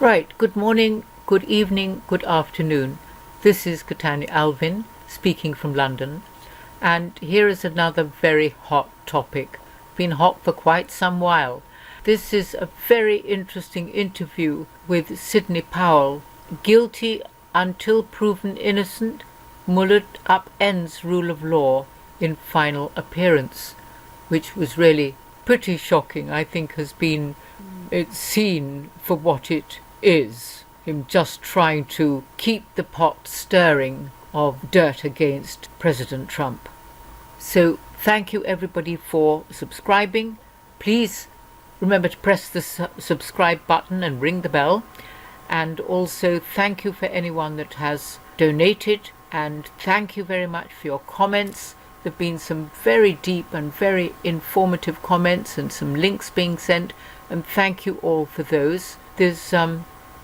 Right, good morning, good evening, good afternoon. This is Katani Alvin speaking from London, and here is another very hot topic. Been hot for quite some while. This is a very interesting interview with Sidney Powell. Guilty until proven innocent, Muller upends rule of law in final appearance, which was really pretty shocking. I think has been seen for what it is, him just trying to keep the pot stirring of dirt against President Trump. So thank you everybody for subscribing. Please remember to press the subscribe button and ring the bell. And also thank you for anyone that has donated, and thank you very much for your comments. There have been some very deep and very informative comments and some links being sent, and thank you all for those. There's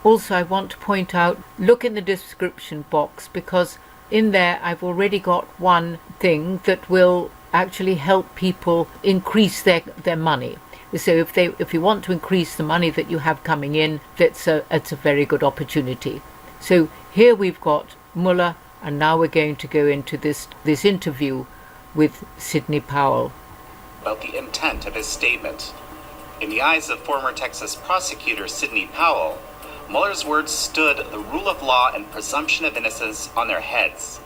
also, I want to point out, look in the description box, because in there I've already got one thing that will actually help people increase their money. So if you want to increase the money that you have coming in, it's a very good opportunity. So here we've got Muller, and now we're going to go into this interview with Sidney Powell. About the intent of his statement. In the eyes of former Texas prosecutor Sidney Powell, Mueller's words stood the rule of law and presumption of innocence on their heads.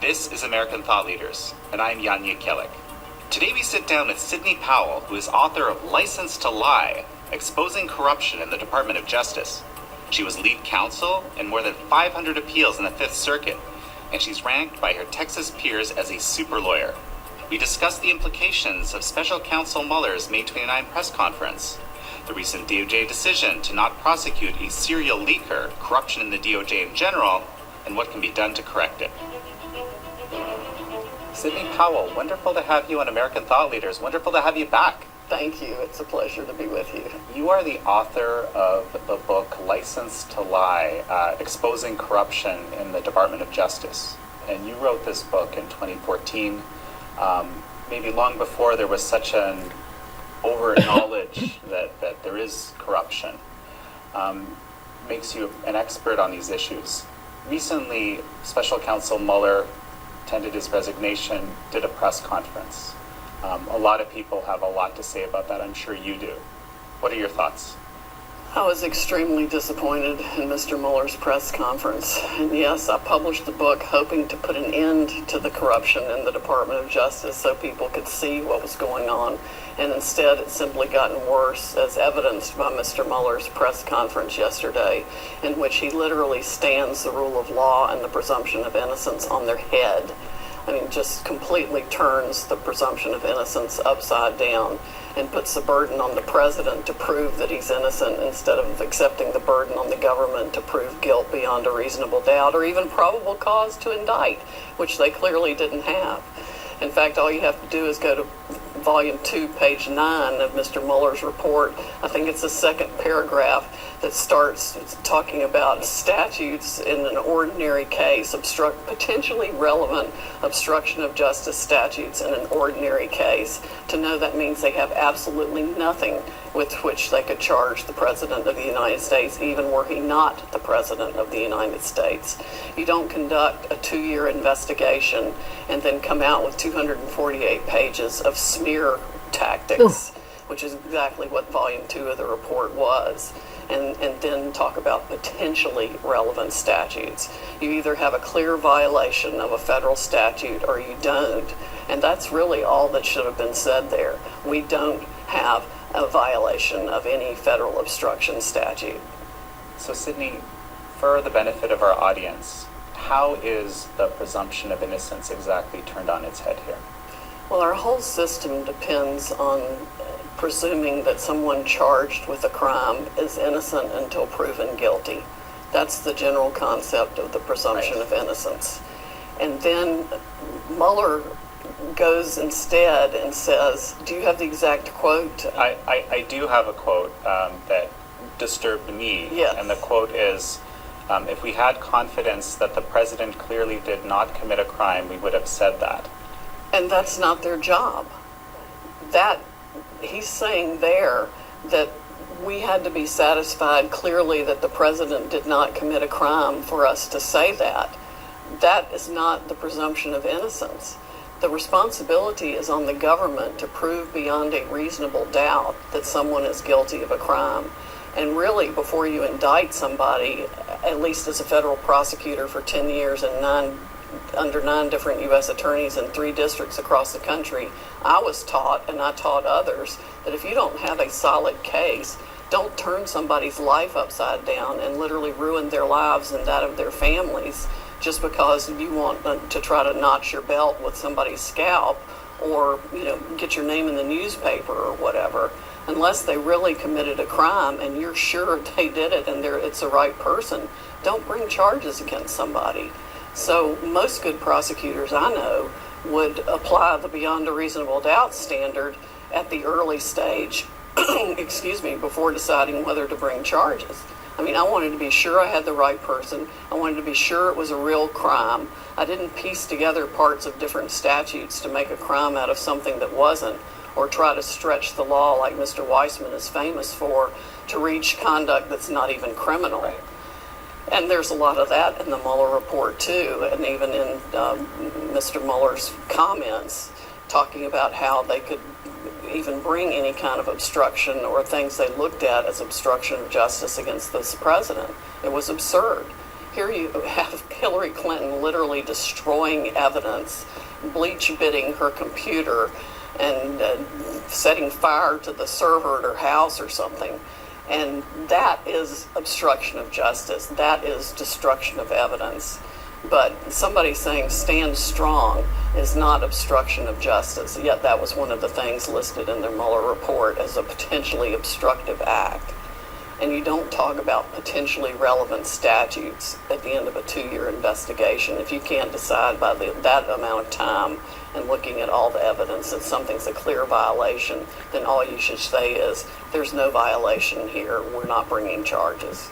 This is American Thought Leaders, and I'm Yanya Kellick. Today we sit down with Sidney Powell, who is author of License to Lie, Exposing Corruption in the Department of Justice. She was lead counsel in more than 500 appeals in the Fifth Circuit, and she's ranked by her Texas peers as a super lawyer. We discussed the implications of Special Counsel Mueller's May 29 press conference, the recent DOJ decision to not prosecute a serial leaker, corruption in the DOJ in general, and what can be done to correct it. Sidney Powell, wonderful to have you on American Thought Leaders. Wonderful to have you back. Thank you. It's a pleasure to be with you. You are the author of the book License to Lie, Exposing Corruption in the Department of Justice. And you wrote this book in 2014, maybe long before there was such an over-knowledge that there is corruption. Makes you an expert on these issues. Recently, Special Counsel Mueller tendered his resignation, did a press conference. A lot of people have a lot to say about that. I'm sure you do. What are your thoughts? I was extremely disappointed in Mr. Mueller's press conference. And yes, I published the book hoping to put an end to the corruption in the Department of Justice so people could see what was going on. And instead, it's simply gotten worse, as evidenced by Mr. Mueller's press conference yesterday, in which he literally stands the rule of law and the presumption of innocence on their head. I mean, just completely turns the presumption of innocence upside down and puts the burden on the president to prove that he's innocent instead of accepting the burden on the government to prove guilt beyond a reasonable doubt or even probable cause to indict, which they clearly didn't have. In fact, all you have to do is go to Volume 2, page 9 of Mr. Mueller's report. I think it's the second paragraph that starts talking about statutes in an ordinary case, potentially relevant obstruction of justice statutes in an ordinary case. To know that means they have absolutely nothing with which they could charge the President of the United States, even were he not the President of the United States. You don't conduct a 2-year investigation and then come out with 248 pages of smear tactics, which is exactly what Volume 2 of the report was, and then talk about potentially relevant statutes. You either have a clear violation of a federal statute or you don't, and that's really all that should have been said there. We don't have a violation of any federal obstruction statute. So Sidney, for the benefit of our audience, how is the presumption of innocence exactly turned on its head here? Well, our whole system depends on presuming that someone charged with a crime is innocent until proven guilty. That's the general concept of the presumption of innocence. And then Mueller goes instead and says, do you have the exact quote? I do have a quote that disturbed me. Yes. And the quote is, if we had confidence that the president clearly did not commit a crime, we would have said that. And that's not their job. That he's saying there that we had to be satisfied clearly that the president did not commit a crime for us to say that. That is not the presumption of innocence. The responsibility is on the government to prove beyond a reasonable doubt that someone is guilty of a crime. And really, before you indict somebody, at least as a federal prosecutor for 10 years and under 9 different U.S. attorneys in 3 districts across the country, I was taught, and I taught others, that if you don't have a solid case, don't turn somebody's life upside down and literally ruin their lives and that of their families just because you want to try to notch your belt with somebody's scalp or, get your name in the newspaper or whatever. Unless they really committed a crime and you're sure they did it and it's the right person, don't bring charges against somebody. So most good prosecutors I know would apply the beyond a reasonable doubt standard at the early stage, before deciding whether to bring charges. I mean, I wanted to be sure I had the right person. I wanted to be sure it was a real crime. I didn't piece together parts of different statutes to make a crime out of something that wasn't, or try to stretch the law like Mr. Weissman is famous for to reach conduct that's not even criminal. Right. And there's a lot of that in the Mueller report too, and even in Mr. Mueller's comments talking about how they could even bring any kind of obstruction or things they looked at as obstruction of justice against this president. It was absurd. Here you have Hillary Clinton literally destroying evidence, bleach bidding her computer, and setting fire to the server at her house or something. And that is obstruction of justice. That is destruction of evidence. But somebody saying stand strong is not obstruction of justice, yet that was one of the things listed in the Mueller report as a potentially obstructive act. And you don't talk about potentially relevant statutes at the end of a 2-year investigation. If you can't decide by that amount of time and looking at all the evidence that something's a clear violation, then all you should say is, there's no violation here, we're not bringing charges.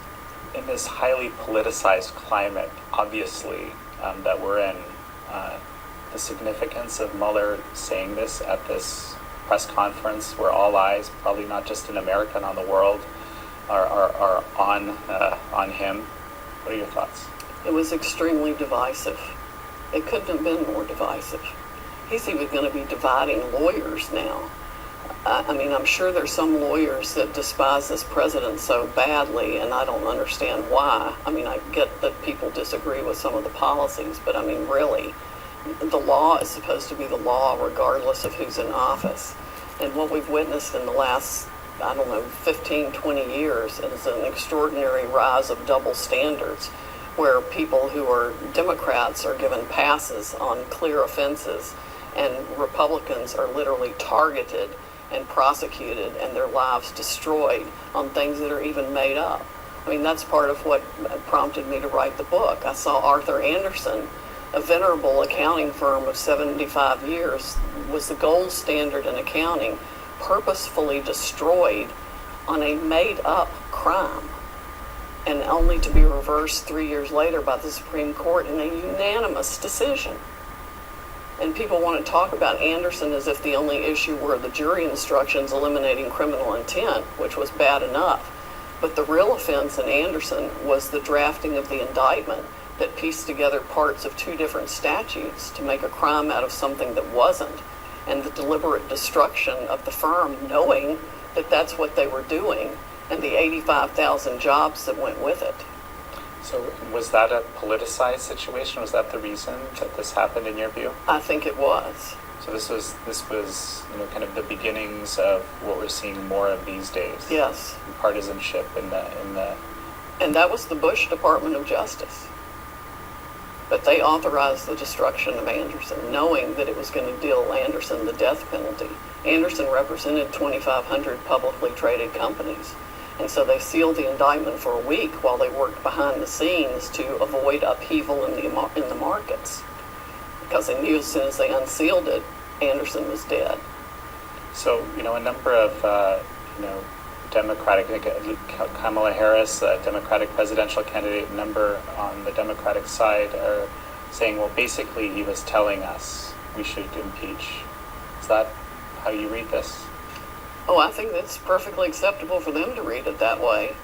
In this highly politicized climate, obviously, that we're in, the significance of Mueller saying this at this press conference where all eyes, probably not just in America and on the world, are on him. What are your thoughts? It was extremely divisive. It couldn't have been more divisive. He's even going to be dividing lawyers now. I mean, I'm sure there's some lawyers that despise this president so badly, and I don't understand why. I mean, I get that people disagree with some of the policies, but I mean, really, the law is supposed to be the law regardless of who's in office. And what we've witnessed in the last, 15, 20 years is an extraordinary rise of double standards, where people who are Democrats are given passes on clear offenses, and Republicans are literally targeted and prosecuted and their lives destroyed on things that are even made up. I mean, that's part of what prompted me to write the book. I saw Arthur Andersen, a venerable accounting firm of 75 years, was the gold standard in accounting, purposefully destroyed on a made-up crime, and only to be reversed 3 years later by the Supreme Court in a unanimous decision. And people want to talk about Andersen as if the only issue were the jury instructions eliminating criminal intent, which was bad enough. But the real offense in Andersen was the drafting of the indictment that pieced together parts of 2 different statutes to make a crime out of something that wasn't, and the deliberate destruction of the firm knowing that that's what they were doing, and the 85,000 jobs that went with it. So was that a politicized situation? Was that the reason that this happened in your view? I think it was. So this was kind of the beginnings of what we're seeing more of these days. Yes. Partisanship in the. And that was the Bush Department of Justice. But they authorized the destruction of Andersen, knowing that it was going to deal Andersen the death penalty. Andersen represented 2,500 publicly traded companies. And so they sealed the indictment for a week while they worked behind the scenes to avoid upheaval in the markets, because they knew as soon as they unsealed it, Andersen was dead. So, a number of, Democratic, Kamala Harris, a Democratic presidential candidate, number on the Democratic side are saying, well, basically he was telling us we should impeach. Is that how you read this? Oh, I think it's perfectly acceptable for them to read it that way.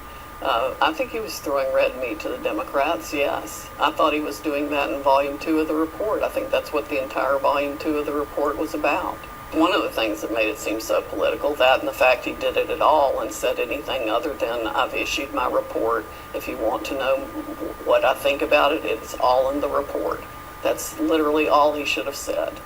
I think he was throwing red meat to the Democrats, yes. I thought he was doing that in Volume 2 of the report. I think that's what the entire Volume 2 of the report was about. One of the things that made it seem so political, that and the fact he did it at all and said anything other than, I've issued my report. If you want to know what I think about it, it's all in the report. That's literally all he should have said.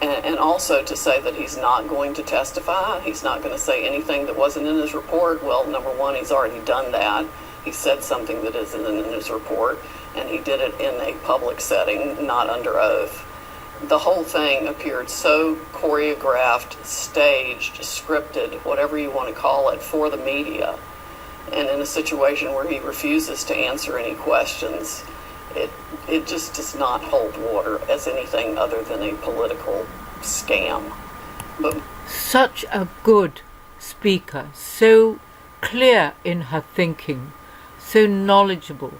And also to say that he's not going to testify, he's not going to say anything that wasn't in his report. Well, number one, he's already done that. He said something that isn't in his report, and he did it in a public setting, not under oath. The whole thing appeared so choreographed, staged, scripted, whatever you want to call it, for the media. And in a situation where he refuses to answer any questions, it just does not hold water as anything other than a political scam. But such a good speaker, so clear in her thinking, so knowledgeable.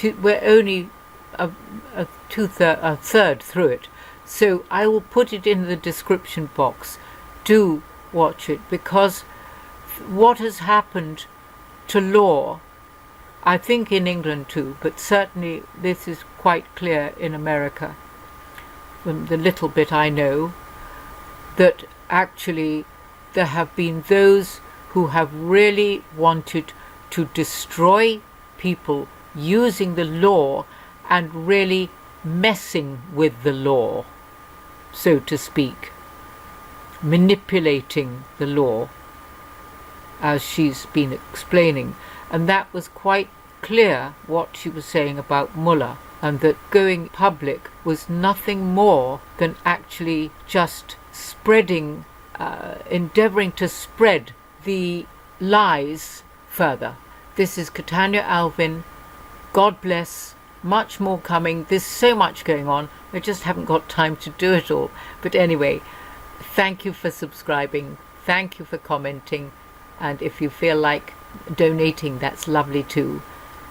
We're only a third through it, so I will put it in the description box. Do watch it, because what has happened to law, I think in England too, but certainly this is quite clear in America, from the little bit I know, that actually there have been those who have really wanted to destroy people using the law and really messing with the law, so to speak, manipulating the law, as she's been explaining. And that was quite clear what she was saying about Muller, and that going public was nothing more than actually just spreading, endeavouring to spread the lies further. This is Catania Alvin. God bless. Much more coming. There's so much going on. I just haven't got time to do it all. But anyway, thank you for subscribing. Thank you for commenting. And if you feel like donating, that's lovely too.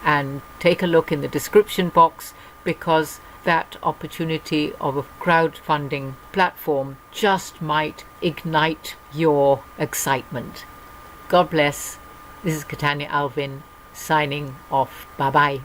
And take a look in the description box, because that opportunity of a crowdfunding platform just might ignite your excitement. God bless. This is Catania Alvin signing off. Bye bye.